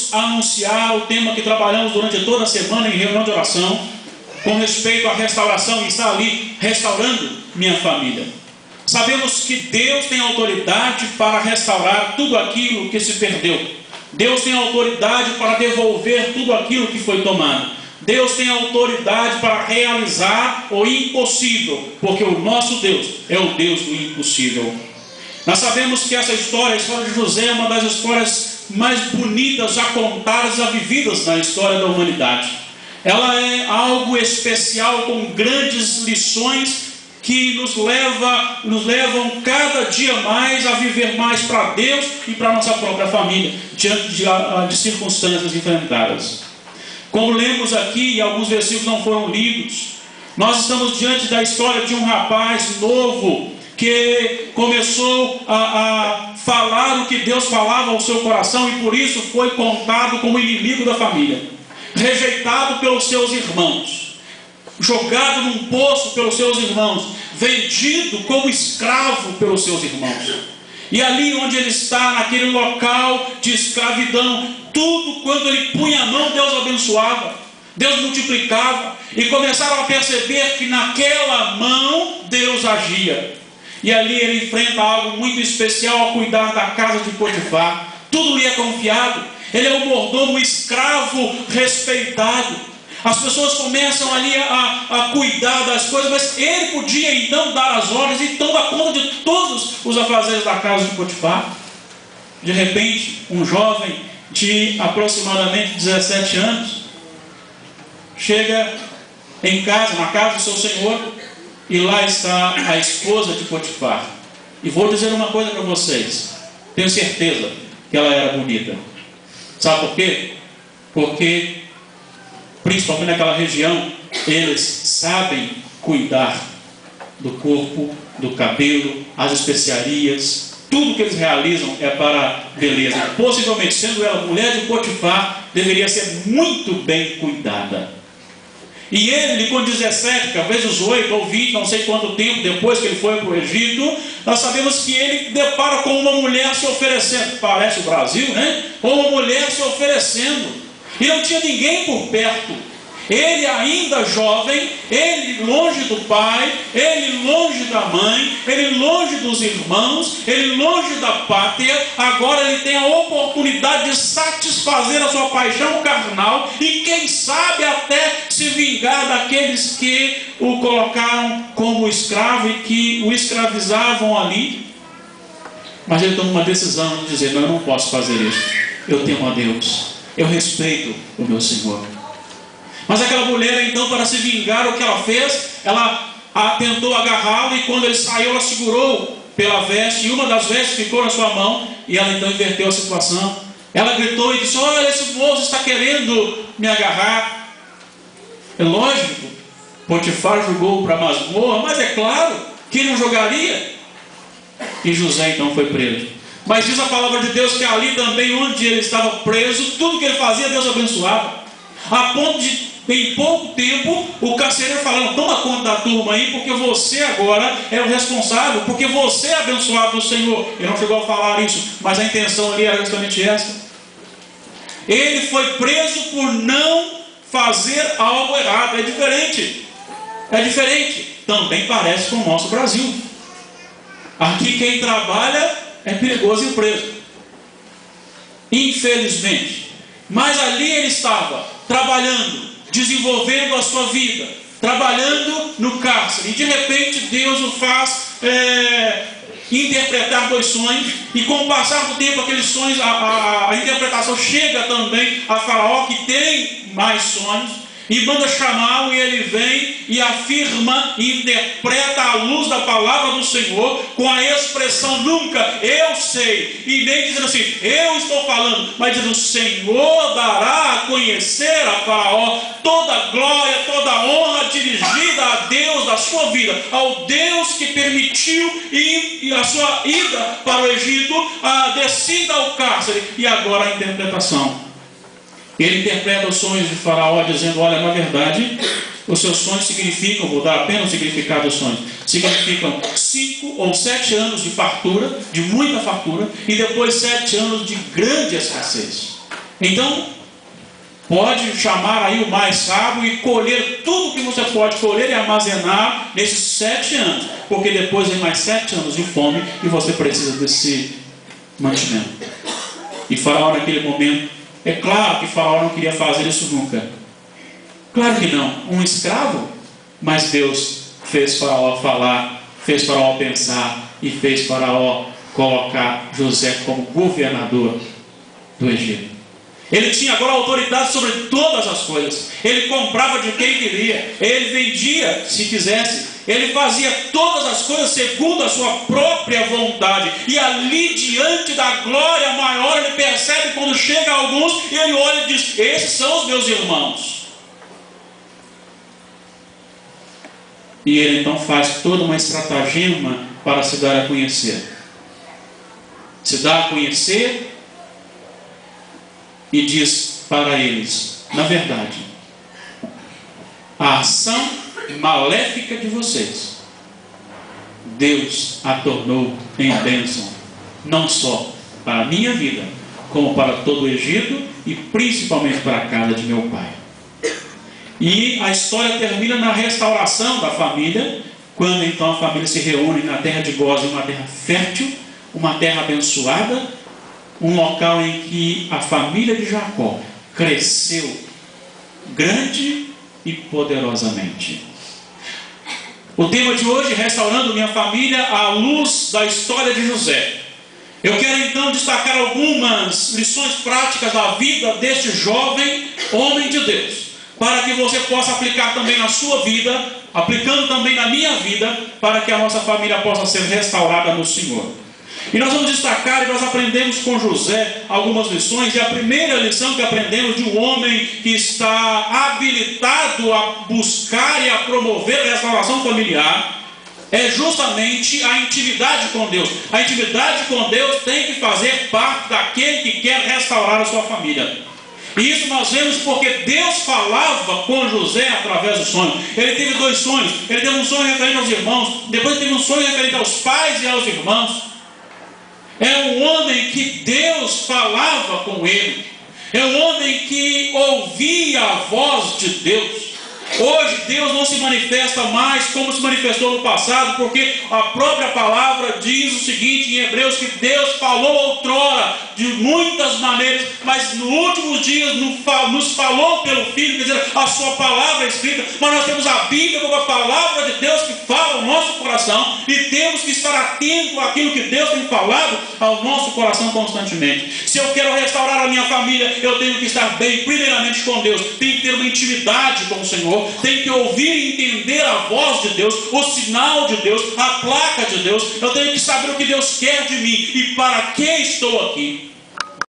queremos anunciar o tema que trabalhamos durante toda a semana em reunião de oração, com respeito à restauração, e está ali restaurando minha família. Sabemos que Deus tem autoridade para restaurar tudo aquilo que se perdeu. Deus tem autoridade para devolver tudo aquilo que foi tomado. Deus tem autoridade para realizar o impossível, porque o nosso Deus é o Deus do impossível. Nós sabemos que essa história, a história de José, é uma das histórias mais bonitas já contadas, já vividas na história da humanidade. Ela é algo especial, com grandes lições que nos levam cada dia mais a viver mais para Deus e para a nossa própria família, diante de circunstâncias enfrentadas. Como lemos aqui, e alguns versículos não foram lidos, nós estamos diante da história de um rapaz novo que começou a falar o que Deus falava ao seu coração, e por isso foi contado como inimigo da família, rejeitado pelos seus irmãos, jogado num poço pelos seus irmãos, vendido como escravo pelos seus irmãos. E ali onde ele está, naquele local de escravidão, tudo quando ele punha a mão, Deus abençoava, Deus multiplicava, e começaram a perceber que naquela mão Deus agia. E ali ele enfrenta algo muito especial, a cuidar da casa de Potifar. Tudo lhe é confiado. Ele é um mordomo, um escravo respeitado. As pessoas começam ali a cuidar das coisas, mas ele podia então dar as ordens, então dar conta de todos os afazeres da casa de Potifar. De repente, um jovem de aproximadamente 17 anos chega em casa, na casa do seu senhor, e lá está a esposa de Potifar. E vou dizer uma coisa para vocês, tenho certeza que ela era bonita. Sabe por quê? Porque, principalmente naquela região, eles sabem cuidar do corpo, do cabelo, as especiarias, tudo que eles realizam é para beleza. Possivelmente, sendo ela mulher de Potifar, deveria ser muito bem cuidada. E ele, com 17, talvez 18 ou 20, não sei quanto tempo depois que ele foi para o Egito, nós sabemos que ele depara com uma mulher se oferecendo. Parece o Brasil, né? Com uma mulher se oferecendo. E não tinha ninguém por perto. Ele ainda jovem, ele longe do pai, ele longe da mãe, ele longe dos irmãos, ele longe da pátria. Agora ele tem a oportunidade de satisfazer a sua paixão carnal e quem sabe até se vingar daqueles que o colocaram como escravo e que o escravizavam ali. Mas ele toma uma decisão de dizer: não, eu não posso fazer isso, eu temo a Deus, eu respeito o meu Senhor. Mas aquela mulher, então, para se vingar, o que ela fez? Ela tentou agarrá-lo, e quando ele saiu, ela segurou pela veste, e uma das vestes ficou na sua mão, e ela então inverteu a situação. Ela gritou e disse: olha, esse moço está querendo me agarrar. É lógico, Potifar jogou para a masmorra, mas é claro que ele não jogaria. E José então foi preso. Mas diz a palavra de Deus que ali também, onde ele estava preso, tudo que ele fazia, Deus abençoava. A ponto de, em pouco tempo, o carcereiro falando: toma conta da turma aí, porque você agora é o responsável, porque você é abençoado do Senhor. Ele não chegou a falar isso, mas a intenção ali era justamente essa. Ele foi preso por não fazer algo errado. É diferente. É diferente. Também parece com o nosso Brasil. Aqui quem trabalha é perigoso e preso, infelizmente. Mas ali ele estava trabalhando, desenvolvendo a sua vida, trabalhando no cárcere, e de repente Deus o faz interpretar 2 sonhos, e com o passar do tempo aqueles sonhos, a interpretação chega também a Faraó, que tem mais sonhos, e manda chamá-lo, e ele vem e afirma e interpreta à luz da palavra do Senhor, com a expressão nunca eu sei, e nem dizendo assim eu estou falando, mas dizendo: o Senhor dará a conhecer a Faraó toda a glória, toda a honra dirigida a Deus da sua vida, ao Deus que permitiu e a sua ida para o Egito, a descida ao cárcere. E agora a interpretação. Ele interpreta os sonhos de Faraó dizendo: olha, na verdade, os seus sonhos significam, vou dar apenas o significado dos sonhos, significam 5 ou 7 anos de fartura, de muita fartura, e depois 7 anos de grande escassez. Então, pode chamar aí o mais sábio e colher tudo que você pode colher e armazenar nesses 7 anos, porque depois vem mais 7 anos de fome e você precisa desse mantimento. E Faraó naquele momento, é claro que Faraó não queria fazer isso nunca, claro que não, um escravo, mas Deus fez Faraó falar, fez Faraó pensar e fez Faraó colocar José como governador do Egito. Ele tinha agora autoridade sobre todas as coisas. Ele comprava de quem queria, ele vendia se quisesse, ele fazia todas as coisas segundo a sua própria vontade. E ali diante da glória maior, ele percebe quando chega alguns e ele olha e diz: esses são os meus irmãos. E ele então faz toda uma estratagema para se dar a conhecer. Se dá a conhecer e diz para eles: na verdade, a ação maléfica de vocês, Deus a tornou em bênção, não só para a minha vida, como para todo o Egito e principalmente para a casa de meu pai. E a história termina na restauração da família, quando então a família se reúne na terra de Gósen, uma terra fértil, uma terra abençoada, um local em que a família de Jacó cresceu grande e poderosamente. O tema de hoje: restaurando minha família à luz da história de José. Eu quero então destacar algumas lições práticas da vida deste jovem homem de Deus, para que você possa aplicar também na sua vida, aplicando também na minha vida, para que a nossa família possa ser restaurada no Senhor. E nós vamos destacar, e nós aprendemos com José algumas lições, e a primeira lição que aprendemos de um homem que está habilitado a buscar e a promover a restauração familiar, é justamente a intimidade com Deus. A intimidade com Deus tem que fazer parte daquele que quer restaurar a sua família. E isso nós vemos porque Deus falava com José através do sonho. Ele teve 2 sonhos. Ele teve um sonho referente aos irmãos, depois teve um sonho referente aos pais e aos irmãos. É um homem que Deus falava com ele. É um homem que ouvia a voz de Deus. Hoje Deus não se manifesta mais como se manifestou no passado, porque a própria palavra diz o seguinte em Hebreus, que Deus falou outrora de muitas maneiras, mas nos últimos dias nos falou pelo Filho, quer dizer, a sua palavra escrita. Mas nós temos a Bíblia como a palavra de Deus que fala ao nosso coração, e temos que estar atentos àquilo que Deus tem falado ao nosso coração constantemente. Se eu quero restaurar a minha família, eu tenho que estar bem primeiramente com Deus, tenho que ter uma intimidade com o Senhor, tenho que ouvir e entender a voz de Deus, o sinal de Deus, a placa de Deus. Eu tenho que saber o que Deus quer de mim e para que estou aqui.